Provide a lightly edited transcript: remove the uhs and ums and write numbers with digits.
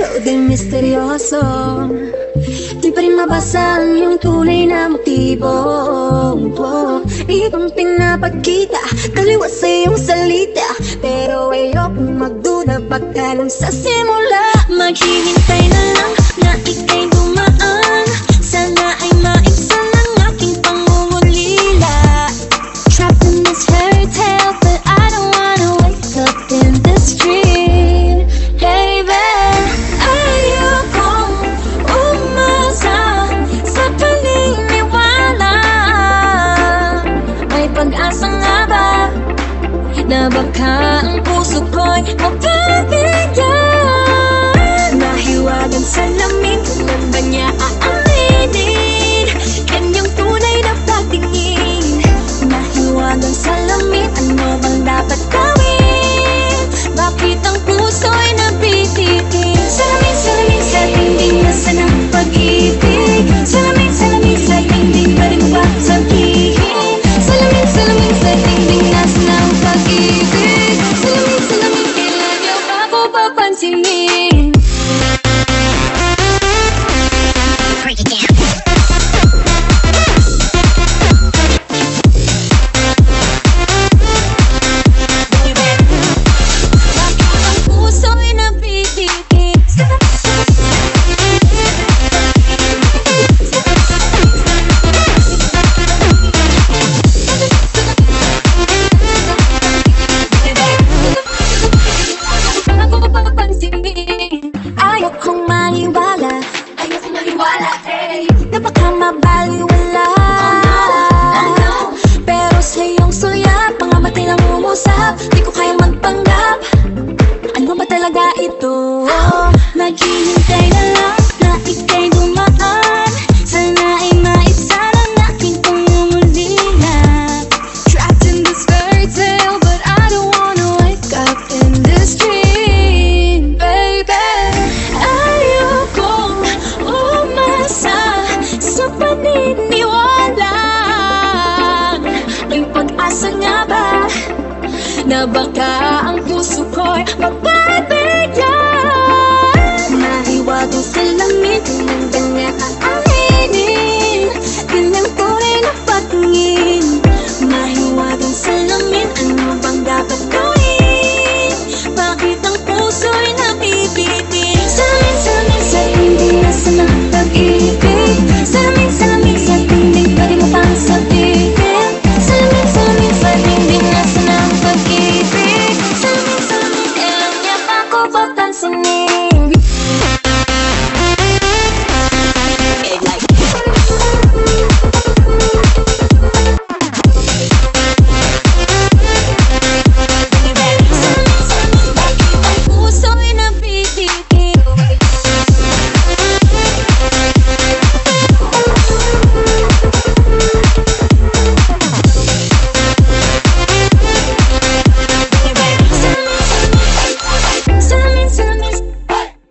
o di misteryoso. Di pa rin mabasa ang iyong tunay na motibo. Ibang pinapagkita, kaliwa sa iyong salita, pero ayokong magduda baka lang sa simula. Maghihintay na lang na ika'y dumaan, sana ay maibsan ang aking pangungulila. Trapped in this fairy tale, but I don't wanna wake up in this dream. Baby, ayokong umasa sa paniniwala. May pag-asa nga ba na baka ang puso ko'y mapabigyan? Mahiwagan sa lamin, kailan ba niya aaminin kanyang tunay na pagtingin? Mahiwagan sa lamin, ano bang dapat gawin? Bakit ang puso'y nabibitin? Salamin, salamin sa dingding, nasaan ang pag-ibig? Salamin, salamin sa dingding, pa rin ba sabihin? Salamin, salamin sa dingding, nasaan ang pag-ibig? Salamin, salamin, kailan niyo ba ako papansinin? Ayokong maniwala, na baka mabaliwala. Pero sa iyong sulyap, mga matay lang umusap, di ko kayang magpanggap. Ano ba talaga ito? Naghihintay na lang na ika'y dumaan, sana ay maibsan ang aking pangungulila. Trapped in this fairy tale, but I don't wanna wake up in this dream. Baby, ayokong umasa sa paniniwala. May pag-asa nga ba na baka ang puso ko'y mapagbigyan? Mahiwagan sa langit, kung ba niya aaminin kanyang tunay na patingin? Mahiwagan sa langit, ano bang dapat gawin? Bakit ang puso'y nabibitin? Salamin, salamin sa dingding, nasaan ang pag-ibig? Salamin, salamin sa dingding, pwede mo pang sabihin? Salamin, salamin sa dingding, nasaan ang pag-ibig? Salamin, salamin, kailan niya pa ako